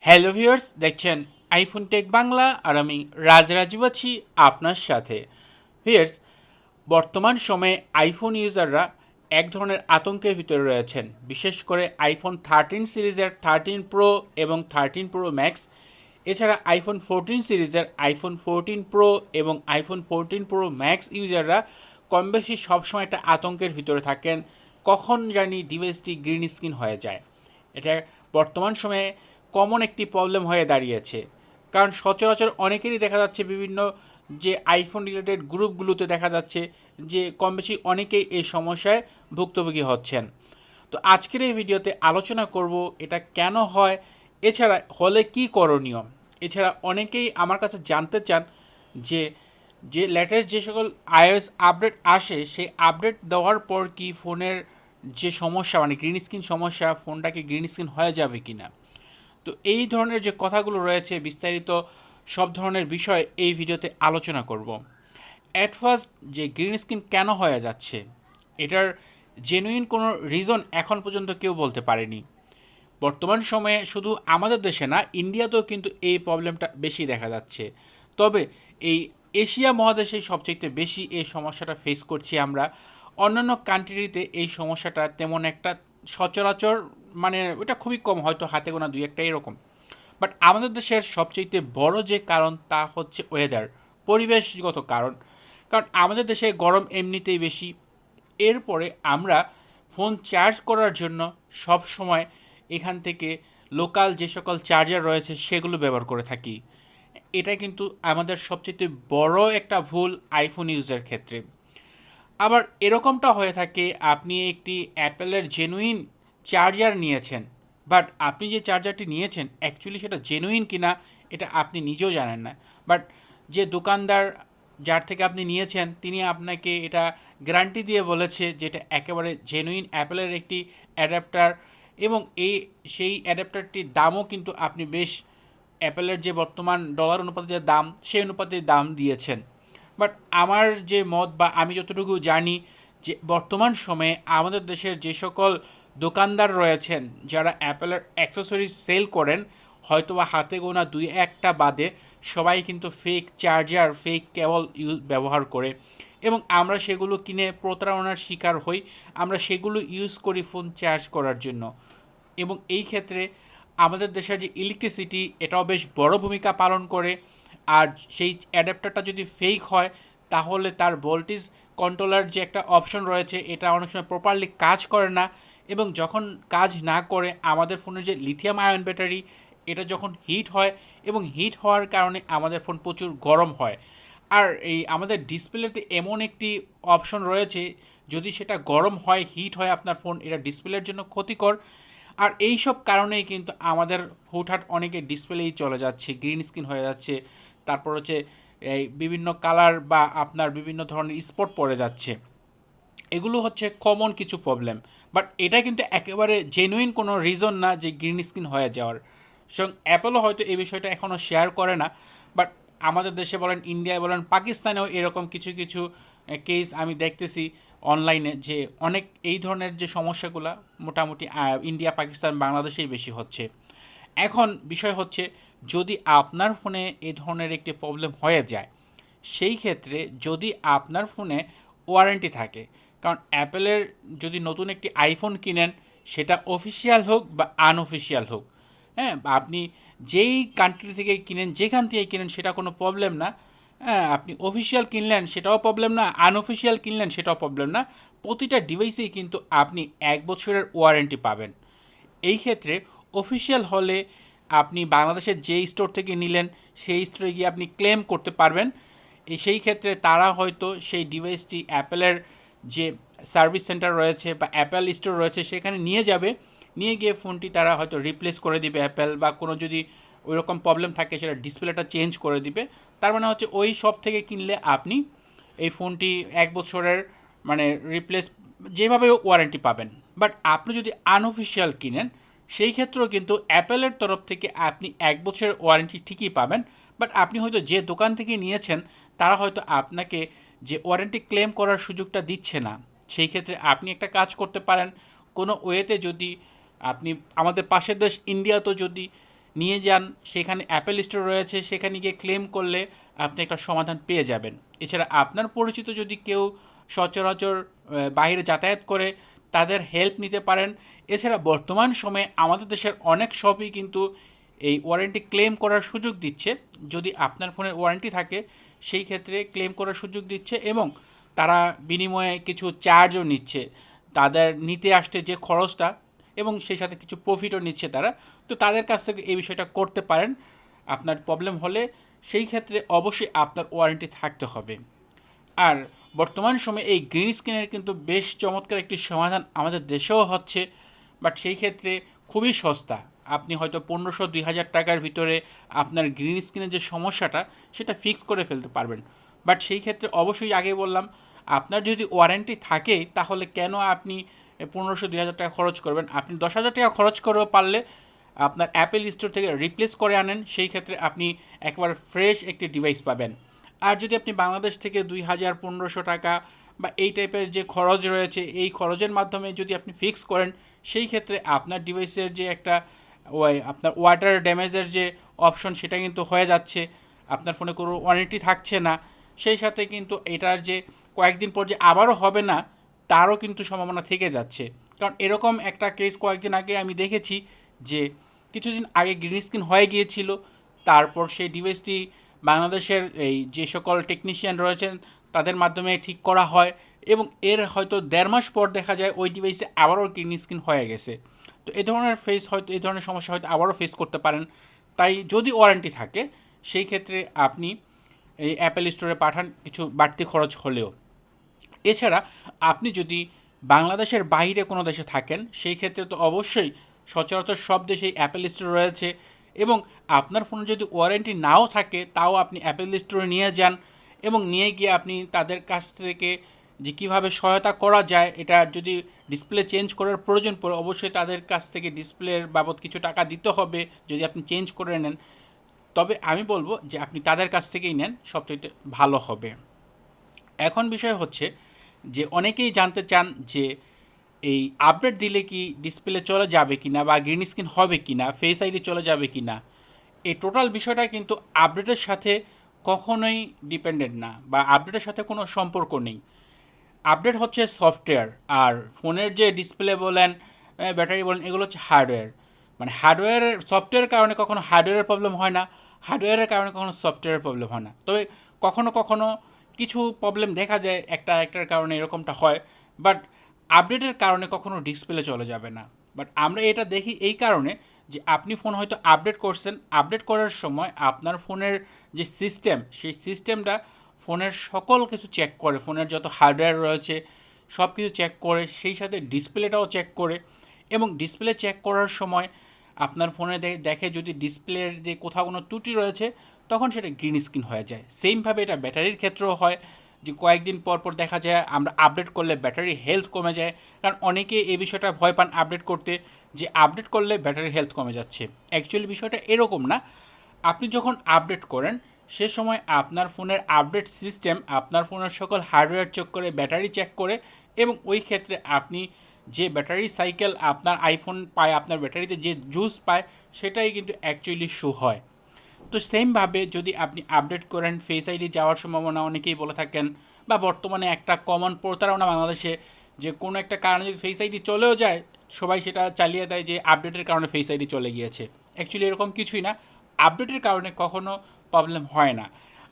Hello viewers, দেখছেন iPhone take Bangla আর আমি রাজরাজীব আছি আপনার সাথে। ভিউয়ার্স, বর্তমান সময়ে আইফোন ইউজাররা এক ধরনের আতঙ্কের ভিতরে রয়েছেন। বিশেষ করে আইফোন 13 সিরিজের 13 প্রো এবং 13 প্রো ম্যাক্স, এছাড়া আইফোন 14 সিরিজের আইফোন 14 প্রো এবং আইফোন 14 প্রো ম্যাক্স ইউজাররা কম বেশি সবসময় একটা আতঙ্কের ভিতরে থাকেন, কখন জানি ডিভাইসটি গ্রিন স্ক্রিন হয়ে যায়। এটা বর্তমান সময়ে কমন একটি প্রবলেম হয়ে দাঁড়িয়েছে, কারণ সচরাচর অনেকেরই দেখা যাচ্ছে বিভিন্ন যে আইফোন রিলেটেড গ্রুপগুলোতে দেখা যাচ্ছে যে কম বেশি অনেকেই এই সমস্যায় ভুক্তভোগী হচ্ছেন। তো আজকের এই ভিডিওতে আলোচনা করব এটা কেন হয়, এছাড়া হলে কি করণীয়। এছাড়া অনেকেই আমার কাছে জানতে চান যে যে লেটেস্ট যে সকল আইওএস আপডেট আসে সেই আপডেট দেওয়ার পর কি ফোনের যে সমস্যা মানে গ্রিন স্ক্রিন সমস্যা, ফোনটাকে গ্রিন স্ক্রিন হয়ে যাবে কি না। তো এই ধরনের যে কথাগুলো রয়েছে বিস্তারিত সব ধরনের বিষয় এই ভিডিওতে আলোচনা করব। অ্যাট ফার্স্ট, যে গ্রিন স্ক্রিন কেন হয়ে যাচ্ছে এটার জেনুইন কোনো রিজন এখন পর্যন্ত কেউ বলতে পারেনি। বর্তমান সময়ে শুধু আমাদের দেশে না, ইন্ডিয়াতেও কিন্তু এই প্রবলেমটা বেশি দেখা যাচ্ছে। তবে এই এশিয়া মহাদেশে সবচেয়ে বেশি এই সমস্যাটা ফেস করছি আমরা। অন্যান্য কান্ট্রিতে এই সমস্যাটা তেমন একটা সচরাচর মানে ওটা খুবই কম, হয়তো হাতে গোনা দুই একটা এরকম। বাট আমাদের দেশের সবচেয়ে বড় যে কারণ তা হচ্ছে ওয়েদার, পরিবেশগত কারণ। কারণ আমাদের দেশে গরম এমনিতেই বেশি, এরপরে আমরা ফোন চার্জ করার জন্য সব সময় এখান থেকে লোকাল যে সকল চার্জার রয়েছে সেগুলো ব্যবহার করে থাকি। এটা কিন্তু আমাদের সবচেয়ে বড় একটা ভুল আইফোন ইউজের ক্ষেত্রে। আবার এরকমটা হয়ে থাকে, আপনি একটি অ্যাপেলের জেনুইন চার্জার নিয়েছেন, বাট আপনি যে চার্জারটি নিয়েছেন অ্যাকচুয়ালি সেটা জেনুইন কিনা এটা আপনি নিজেও জানেন না। বাট যে দোকানদার যার থেকে আপনি নিয়েছেন তিনি আপনাকে এটা গ্যারান্টি দিয়ে বলেছে যে এটা একেবারে জেনুইন অ্যাপেলের একটি অ্যাডাপ্টার, এবং সেই অ্যাডাপ্টারটির দামও কিন্তু আপনি বেশ অ্যাপেলের যে বর্তমান ডলার অনুপাতে যে দাম সেই অনুপাতে দাম দিয়েছেন। বাট আমার যে মত বা আমি যতটুকু জানি যে বর্তমান সময়ে আমাদের দেশের যে সকল দোকানদার রয়েছেন যারা অ্যাপেলের অ্যাক্সেসরিজ সেল করেন, হয়তোবা হাতে গোনা দুই একটা বাদে সবাই কিন্তু ফেক চার্জার, ফেক কেবল ব্যবহার করে, এবং আমরা সেগুলো কিনে প্রতারণার শিকার হই। আমরা সেগুলো ইউজ করি ফোন চার্জ করার জন্য, এবং এই ক্ষেত্রে আমাদের দেশের যে ইলেকট্রিসিটি এটাও বেশ বড় ভূমিকা পালন করে। আর সেই অ্যাডাপ্টারটা যদি ফেক হয় তাহলে তার ভোল্টেজ কন্ট্রোলার যে একটা অপশন রয়েছে এটা অনেক সময় প্রপারলি কাজ করে না, এবং যখন কাজ না করে আমাদের ফোনের যে লিথিয়াম আয়ন ব্যাটারি এটা যখন হিট হয়, এবং হিট হওয়ার কারণে আমাদের ফোন প্রচুর গরম হয়। আর এই আমাদের ডিসপ্লেতে এমন একটি অপশন রয়েছে, যদি সেটা গরম হয়, হিট হয় আপনার ফোন, এটা ডিসপ্লের জন্য ক্ষতিকর। আর এই সব কারণেই কিন্তু আমাদের হুটহাট অনেকে ডিসপ্লেই চলে যাচ্ছে, গ্রিন স্ক্রিন হয়ে যাচ্ছে। তারপর হচ্ছে এই বিভিন্ন কালার বা আপনার বিভিন্ন ধরনের স্পট পড়ে যাচ্ছে। এগুলো হচ্ছে কমন কিছু প্রবলেম, বাট এটা কিন্তু একেবারে জেনুইন কোনো রিজন না যে গ্রিন স্ক্রিন হয়ে যাওয়ার। সুতরাং অ্যাপেলও হয়তো এই বিষয়টা এখনও শেয়ার করে না, বাট আমাদের দেশে বলেন, ইন্ডিয়ায় বলেন, পাকিস্তানেও এরকম কিছু কিছু কেস আমি দেখতেছি অনলাইনে, যে অনেক এই ধরনের যে সমস্যাগুলো মোটামুটি ইন্ডিয়া, পাকিস্তান, বাংলাদেশেই বেশি হচ্ছে। এখন বিষয় হচ্ছে, যদি আপনার ফোনে এই ধরনের একটি প্রবলেম হয়ে যায়, সেই ক্ষেত্রে যদি আপনার ফোনে ওয়ারেন্টি থাকে, কারণ অ্যাপেলের যদি নতুন একটি আইফোন কিনেন সেটা অফিসিয়াল হোক বা আনঅফিসিয়াল হোক, হ্যাঁ, আপনি যেই কান্ট্রি থেকে কিনেন, যেখান থেকে কিনেন সেটা কোনো প্রবলেম না। হ্যাঁ, আপনি অফিসিয়াল কিনলেন সেটাও প্রবলেম না, আনঅফিসিয়াল কিনলেন সেটাও প্রবলেম না। প্রতিটা ডিভাইসেই কিন্তু আপনি 1 বছরের ওয়ারেন্টি পাবেন। এই ক্ষেত্রে অফিসিয়াল হলে আপনি বাংলাদেশের যে স্টোর থেকে নিলেন সেই স্টোরে গিয়ে আপনি ক্লেম করতে পারবেন। সেই ক্ষেত্রে তারা হয়তো সেই ডিভাইসটি অ্যাপেলের যে সার্ভিস সেন্টার রয়েছে বা অ্যাপেল স্টোর রয়েছে সেখানে নিয়ে যাবে, নিয়ে গিয়ে ফোনটি তারা হয়তো রিপ্লেস করে দিবে অ্যাপেল, বা কোনো যদি ওই রকম প্রবলেম থাকে সেটা ডিসপ্লেটা চেঞ্জ করে দিবে। তার মানে হচ্ছে ওই শপ থেকে কিনলে আপনি এই ফোনটি 1 বছরের মানে রিপ্লেস যেভাবে ওয়ারেন্টি পাবেন। বাট আপনি যদি আনঅফিসিয়াল কিনেন সেই ক্ষেত্রেও কিন্তু অ্যাপেলের তরফ থেকে আপনি 1 বছরের ওয়ারেন্টি ঠিকই পাবেন, বাট আপনি হয়তো যে দোকান থেকে নিয়েছেন তারা হয়তো আপনাকে যে ওয়ারেন্টি ক্লেম করার সুযোগটা দিচ্ছে না। সেই ক্ষেত্রে আপনি একটা কাজ করতে পারেন, কোনো ওয়েতে যদি আপনি আমাদের পাশের দেশ ইন্ডিয়াতেও যদি নিয়ে যান, সেখানে অ্যাপেল স্টোর রয়েছে, সেখানে গিয়ে ক্লেম করলে আপনি একটা সমাধান পেয়ে যাবেন। এছাড়া আপনার পরিচিত যদি কেউ সচরাচর বাইরে যাতায়াত করে, তাদের হেল্প নিতে পারেন। এছাড়া বর্তমান সময়ে আমাদের দেশের অনেক শপই কিন্তু এই ওয়ারেন্টি ক্লেম করার সুযোগ দিচ্ছে। যদি আপনার ফোনের ওয়ারেন্টি থাকে সেই ক্ষেত্রে ক্লেম করার সুযোগ দিচ্ছে, এবং তারা বিনিময়ে কিছু চার্জও নিচ্ছে তাদের নিতে আসতে যে খরচটা, এবং সেই সাথে কিছু প্রফিটও নিচ্ছে তারা। তো তাদের কাছ থেকে এই বিষয়টা করতে পারেন। আপনার প্রবলেম হলে সেই ক্ষেত্রে অবশ্যই আপনার ওয়ারেন্টি থাকতে হবে। আর বর্তমান সময়ে এই গ্রিন স্ক্রিনের কিন্তু বেশ চমৎকার একটি সমাধান আমাদের দেশেও হচ্ছে, বাট সেই ক্ষেত্রে খুবই সস্তা। আপনি হয়তো 1500-2000 টাকার ভিতরে আপনার গ্রিন স্ক্রিনের যে সমস্যাটা সেটা ফিক্স করে ফেলতে পারবেন। বাট সেই ক্ষেত্রে অবশ্যই আগে বললাম, আপনার যদি ওয়ারেন্টি থাকে তাহলে কেন আপনি 1500-2000 টাকা খরচ করবেন? আপনি 10,000 টাকা খরচ করেও পারলে আপনার অ্যাপেল স্টোর থেকে রিপ্লেস করে আনেন, সেই ক্ষেত্রে আপনি একবার ফ্রেশ একটি ডিভাইস পাবেন। আর যদি আপনি বাংলাদেশ থেকে 2,000-1,500 টাকা বা এই টাইপের যে খরচ রয়েছে, এই খরচের মাধ্যমে যদি আপনি ফিক্স করেন, সেই ক্ষেত্রে আপনার ডিভাইসের যে একটা ওই আপনার ওয়াটার ড্যামেজের যে অপশন সেটা কিন্তু হয়ে যাচ্ছে, আপনার ফোনে কোনো ওয়ারেন্টি থাকছে না। সেই সাথে কিন্তু এটার যে কয়েকদিন পর যে আবারও হবে না, তারও কিন্তু সম্ভাবনা থেকে যাচ্ছে। কারণ এরকম একটা কেস কয়েকদিন আগে আমি দেখেছি যে কিছুদিন আগে গ্রিন স্ক্রিন হয়ে গিয়েছিল, তারপর সেই ডিভাইসটি বাংলাদেশের এই যে সকল টেকনিশিয়ান রয়েছেন তাদের মাধ্যমে ঠিক করা হয়, এবং এর হয়তো 1.5 মাস পর দেখা যায় ওই ডিভাইসে আবারও গ্রিন স্ক্রিন হয়ে গেছে। তো এই ধরনের সমস্যা হয়তো আবারও ফেস করতে পারেন। তাই যদি ওয়ারেন্টি থাকে সেই ক্ষেত্রে আপনি এই অ্যাপেল স্টোরে পাঠান কিছু বাড়তি খরচ হলেও। এছাড়া আপনি যদি বাংলাদেশের বাইরে কোনো দেশে থাকেন সেই ক্ষেত্রে তো অবশ্যই সচরাচর সব দেশেই অ্যাপেল স্টোর রয়েছে, এবং আপনার ফোনে যদি ওয়ারেন্টি নাও থাকে তাও আপনি অ্যাপেল স্টোরে নিয়ে যান, এবং নিয়ে গিয়ে আপনি তাদের কাছ থেকে যে কীভাবে সহায়তা করা যায়, এটা যদি ডিসপ্লে চেঞ্জ করার প্রয়োজন পড়ে অবশ্যই তাদের কাছ থেকে ডিসপ্লের বাবদ কিছু টাকা দিতে হবে যদি আপনি চেঞ্জ করে নেন। তবে আমি বলবো যে আপনি তাদের কাছ থেকেই নেন, সবচেয়ে ভালো হবে। এখন বিষয় হচ্ছে যে অনেকেই জানতে চান যে এই আপডেট দিলে কি ডিসপ্লে চলে যাবে কি না, বা গ্রিন স্ক্রিন হবে কি না, ফেস আইডি চলে যাবে কি না। এই টোটাল বিষয়টা কিন্তু আপডেটের সাথে কখনোই ডিপেন্ডেন্ট না, বা আপডেটের সাথে কোনো সম্পর্ক নেই। আপডেট হচ্ছে সফটওয়্যার, আর ফোনের যে ডিসপ্লে বলেন, ব্যাটারি বলেন, এগুলো হচ্ছে হার্ডওয়্যার। মানে হার্ডওয়্যারের সফটওয়্যারের কারণে কখনো হার্ডওয়্যারের প্রবলেম হয় না, হার্ডওয়্যারের কারণে কখনো সফটওয়্যারের প্রবলেম হয় না। তবে কখনো কখনো কিছু প্রবলেম দেখা যায় একটার কারণে, এরকমটা হয়। বাট আপডেটের কারণে কখনো ডিসপ্লে চলে যাবে না। বাট আমরা এটা দেখি এই কারণে যে আপনি ফোন হয়তো আপডেট করছেন, আপডেট করার সময় আপনার ফোনের যে সিস্টেম, সেই সিস্টেমটা ফোনের সকল কিছু চেক করে, ফোনের যত হার্ডওয়্যার রয়েছে সব কিছু চেক করে, সেই সাথে ডিসপ্লেটাও চেক করে। এবং ডিসপ্লে চেক করার সময় আপনার ফোনে দেখে যদি ডিসপ্লের যে কোথাও কোনো ত্রুটি রয়েছে তখন সেটা গ্রিন স্ক্রিন হয়ে যায়। সেমভাবে এটা ব্যাটারির ক্ষেত্রেও হয়, যে কয়েকদিন পর পর দেখা যায় আমরা আপডেট করলে ব্যাটারি হেলথ কমে যায়। কারণ অনেকে এই বিষয়টা ভয় পান আপডেট করতে, যে আপডেট করলে ব্যাটারি হেলথ কমে যাচ্ছে। অ্যাকচুয়ালি বিষয়টা এরকম না। আপনি যখন আপডেট করেন সে সময় আপনার ফোনের আপডেট সিস্টেম আপনার ফোনের সকল হার্ডওয়্যার চেক করে, ব্যাটারি চেক করে, এবং ওই ক্ষেত্রে আপনি যে ব্যাটারি সাইকেল আপনার আইফোন পায়, আপনার ব্যাটারিতে যে জুস পায়, সেটাই কিন্তু অ্যাকচুয়ালি শো হয়। তো সেমভাবে যদি আপনি আপডেট করেন, ফেস আইডি যাওয়ার সম্ভাবনা অনেকেই বলে থাকেন, বা বর্তমানে একটা কমন প্রতারণা বাংলাদেশে, যে কোনো একটা কারণে যদি ফেস আইডি চলেও যায় সবাই সেটা চালিয়ে দেয় যে আপডেটের কারণে ফেস আইডি চলে গিয়েছে। অ্যাকচুয়ালি এরকম কিছুই না, আপডেটের কারণে কখনো প্রবলেম হয় না।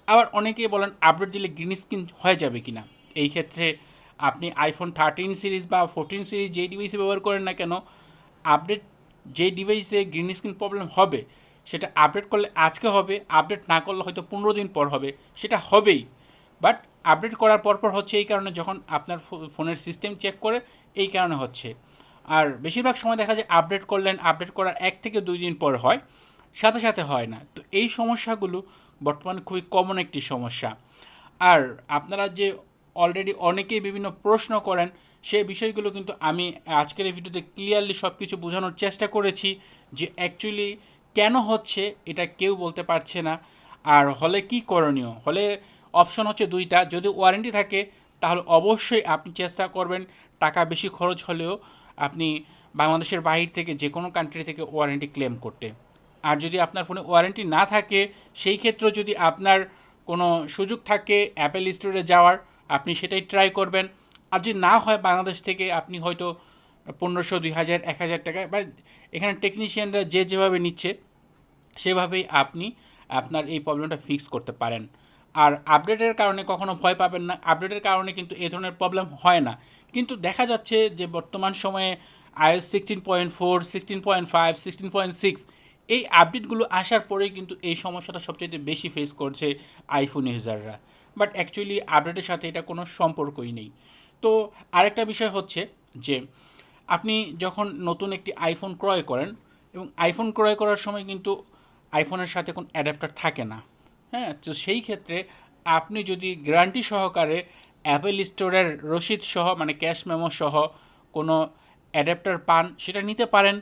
আবার অনেকেই বলেন আপডেট দিলে গ্রিন স্ক্রিন হয়ে যাবে কি না। এই ক্ষেত্রে আপনি আইফোন 13 সিরিজ বা 14 সিরিজ যেই ডিভাইসে ব্যবহার করেন না কেন, আপডেট যে ডিভাইসে গ্রিন স্ক্রিন প্রবলেম হবে সেটা আপডেট করলে আজকে হবে, আপডেট না করলে হয়তো 15 দিন পর হবে, সেটা হবেই। বাট আপডেট করার পরপর হচ্ছে এই কারণে যখন আপনার ফোনের সিস্টেম চেক করে, এই কারণে হচ্ছে। আর বেশিরভাগ সময় দেখা যায় আপডেট করলেন, আপডেট করার 1 থেকে 2 দিন পর হয়, সাথে সাথে হয় না। তো এই সমস্যাগুলো বর্তমানে খুবই কমন একটি সমস্যা। আর আপনারা যে অলরেডি অনেকেই বিভিন্ন প্রশ্ন করেন, সেই বিষয়গুলো কিন্তু আমি আজকের এই ভিডিওতে ক্লিয়ারলি সব কিছু বোঝানোর চেষ্টা করেছি, যে অ্যাকচুয়ালি কেন হচ্ছে এটা কেউ বলতে পারছে না। আর হলে কি করণীয়, হলে অপশন হচ্ছে দুইটা। যদি ওয়ারেন্টি থাকে তাহলে অবশ্যই আপনি চেষ্টা করবেন টাকা বেশি খরচ হলেও আপনি বাংলাদেশের বাহির থেকে যে কোনো কান্ট্রি থেকে ওয়ারেন্টি ক্লেম করতে। আর যদি আপনার ফোনে ওয়ারেন্টি না থাকে সেই ক্ষেত্রেও যদি আপনার কোনো সুযোগ থাকে অ্যাপেল স্টোরে যাওয়ার, আপনি সেটাই ট্রাই করবেন। আর যদি না হয় বাংলাদেশ থেকে আপনি হয়তো 1500, 2000, 1000 টাকা বা এখানে টেকনিশিয়ানরা যে যেভাবে নিচ্ছে সেভাবেই আপনি আপনার এই প্রবলেমটা ফিক্স করতে পারেন। আর আপডেটের কারণে কখনো ভয় পাবেন না, আপডেটের কারণে কিন্তু এই ধরনের প্রবলেম হয় না। কিন্তু দেখা যাচ্ছে যে বর্তমান সময়ে iOS 16.4, 16.5, 16.6 এই আপডেটগুলো আসার পরেই কিন্তু এই সমস্যাটা সবচেয়ে বেশি ফেস করছে আইফোন ইউজাররা। বাট অ্যাকচুয়ালি আপডেটের সাথে এটা কোনো সম্পর্কই নেই। তো আরেকটা বিষয় হচ্ছে যে আপনি যখন নতুন একটি আইফোন ক্রয় করেন এবং আইফোন ক্রয় করার সময় কিন্তু আইফোনের সাথে কোনো অ্যাডাপ্টার থাকে না। হ্যাঁ, তো সেই ক্ষেত্রে আপনি যদি গ্যারান্টি সহকারে অ্যাপেল স্টোরের রসিদ সহ মানে ক্যাশ মেমো সহ কোনো অ্যাডাপ্টার পান সেটা নিতে পারেন।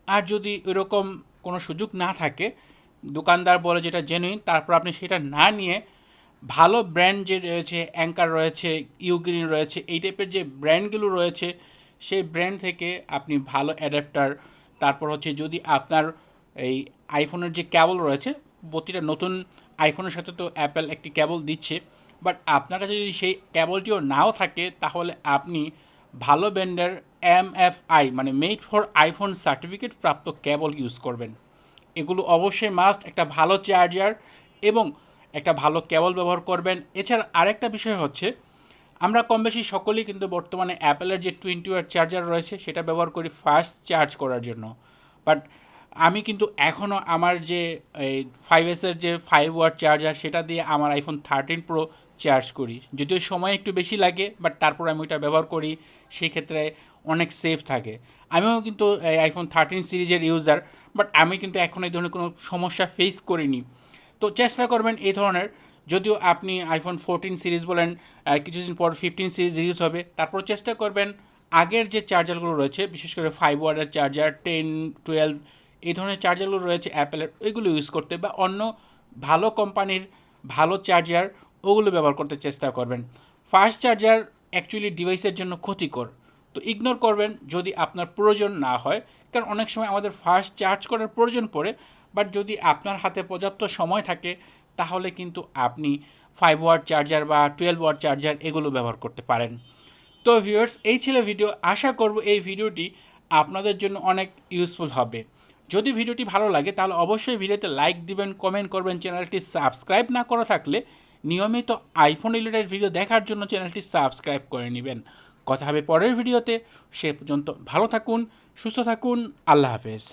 আর যদি এরকম কোনো সুযোগ না থাকে, দোকানদার বলে যেটা জেনুইন, তারপর আপনি সেটা না নিয়ে ভালো ব্র্যান্ড যে রয়েছে, অ্যাঙ্কার রয়েছে, ইউগ্রিন রয়েছে, এই টাইপের যে ব্র্যান্ডগুলো রয়েছে সেই ব্র্যান্ড থেকে আপনি ভালো অ্যাডাপ্টার, তারপর হচ্ছে যদি আপনার এই আইফোনের যে কেবল রয়েছে, প্রতিটা নতুন আইফোনের সাথে তো অ্যাপেল একটি কেবল দিচ্ছে, বাট আপনার কাছে যদি সেই কেবলটিও নাও থাকে তাহলে আপনি ভালো ব্র্যান্ডের MFI মানে মেড ফর আইফোন সার্টিফিকেট প্রাপ্ত কেবল ইউজ করবেন। এগুলো অবশ্যই মাস্ট। একটা ভালো চার্জার এবং একটা ভালো কেবল ব্যবহার করবেন। এছাড়া আরেকটা বিষয় হচ্ছে আমরা কম বেশি সকলেই কিন্তু বর্তমানে অ্যাপেলের যে 20 ওয়াট চার্জার রয়েছে সেটা ব্যবহার করি ফাস্ট চার্জ করার জন্য। বাট আমি কিন্তু এখনও আমার যে এই 5S-এর যে 5 ওয়াট চার্জার সেটা দিয়ে আমার আইফোন 13 প্রো চার্জ করি। যদিও সময় একটু বেশি লাগে, বাট তারপর আমি ওইটা ব্যবহার করি, সেই ক্ষেত্রে অনেক সেফ থাকে। আমিও কিন্তু আইফোন 13 সিরিজের ইউজার, বাট আমি কিন্তু এখন এই ধরনের কোনো সমস্যা ফেস করিনি। তো চেষ্টা করবেন এই ধরনের, যদিও আপনি আইফোন 14 সিরিজ বলেন, কিছুদিন পর 15 সিরিজ রিলিজ হবে, তারপর চেষ্টা করবেন আগের যে চার্জারগুলো রয়েছে, বিশেষ করে 5 ওয়াটের চার্জার, 10, 12 এই ধরনের চার্জারগুলো রয়েছে অ্যাপেলের, ওইগুলো ইউজ করতে বা অন্য ভালো কোম্পানির ভালো চার্জার ওগুলো ব্যবহার করতে চেষ্টা করবেন। ফাস্ট চার্জার অ্যাকচুয়ালি ডিভাইসের জন্য ক্ষতিকর, তো ইগনোর করবেন যদি আপনার প্রয়োজন না হয়। কারণ অনেক সময় আমাদের ফাস্ট চার্জ করার প্রয়োজন পড়ে, বাট যদি আপনার হাতে পর্যাপ্ত সময় থাকে তাহলে কিন্তু আপনি 5 ওয়াট চার্জার বা 12 ওয়াট চার্জার এগুলো ব্যবহার করতে পারেন। তো ভিউয়ার্স, এই ছিল ভিডিও। আশা করব এই ভিডিওটি আপনাদের জন্য অনেক ইউজফুল হবে। যদি ভিডিওটি ভালো লাগে তাহলে অবশ্যই ভিডিওতে লাইক দিবেন, কমেন্ট করবেন। চ্যানেলটি সাবস্ক্রাইব না করা থাকলে নিয়মিত আইফোন রিলেটেড ভিডিও দেখার জন্য চ্যানেলটি সাবস্ক্রাইব করে নেবেন। কথা হবে পরের ভিডিওতে। সে পর্যন্ত ভালো থাকুন, সুস্থ থাকুন। আল্লাহ হাফেজ।